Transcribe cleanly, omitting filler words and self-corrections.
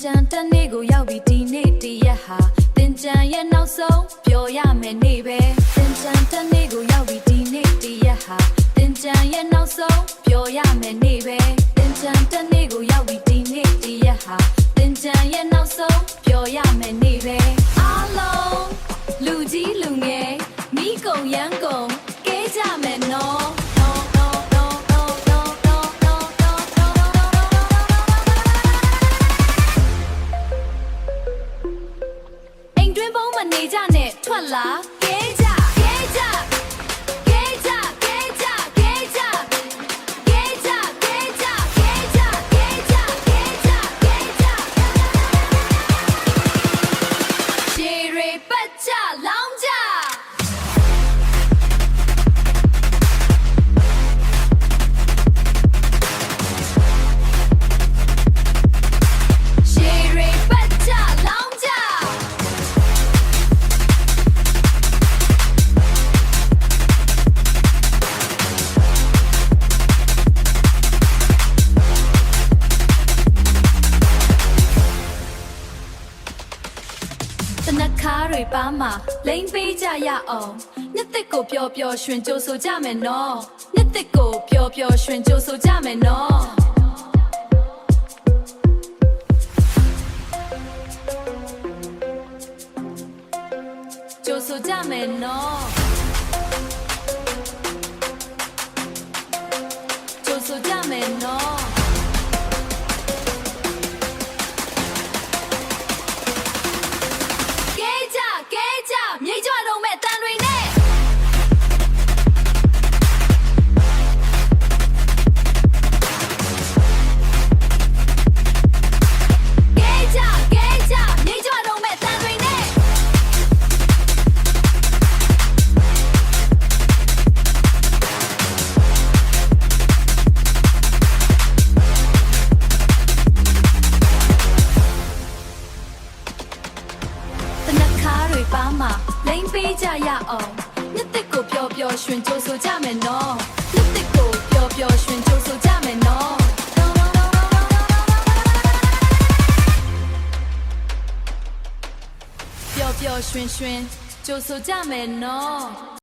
ကြံတက်နေ့ကိုရောက်ပြီးဒီနေ့တရက်ဟာတင်ကြံရဲ့နောက်ဆုံးပြောရမယ်နေ့ပဲတင်ကြံတက်နေ့ကိုရောက်ပြီးဒီနေ့တရက်ဟာတင်ကြံရဲ့နောက်ဆုံးပြောရမယ်နေ့ပဲတင်ကြံတက်နေ့ကိုရောက်ပြီးဒီနေ့တရက်ဟာတင်ကြံရဲ့နောက်ဆုံးပြောရမယ်နေ့ပဲအားလုံးလူကြီးလူငယ်မိကုံရမ်းကုန်ကဲကြမယ်နော်နေကြနဲ့ထွက်လာကဲကြကဲကြကဲကြကဲကြကဲကြကဲကြကဲကြကဲကြကဲကြကဲကြကဲကြရှေရီပတ်ကြလောင်းကြနှခါတွေပါမှာလိမ့်ပေးကြရအောင်နှစ်သက်ကိုပျော်ပျော်ရွှင်ကြိုးဆိုကြမယ်နော်နှစ်သက်ကိုပျော်ပျော်ရွှင်ကြိုးဆိုကြမယ်နော်ကြိုးဆိုကြမယ်နော်ကြိုးဆိုကြမယ်နော်မြေကြွတော့မဲ့တန်တွေနဲ့ကဲကြကဲကြမြေကြွတော့မဲ့တန်တွေနဲ့နှခါတွေပါမှာလိမ့်ပေးကြရအောင်နှစ်သက်ကိုပျော်ပျော်ရွှင်ကြိုးဆိုကြမယ်နော်နှစ်သက်ကိုပျော်ပျော်ရွှင်ကြိုးဆိုကြမယ်နော်ပျော်ပျော်ရွှင်ရွှင်ကြိုးဆိုကြမယ်နော်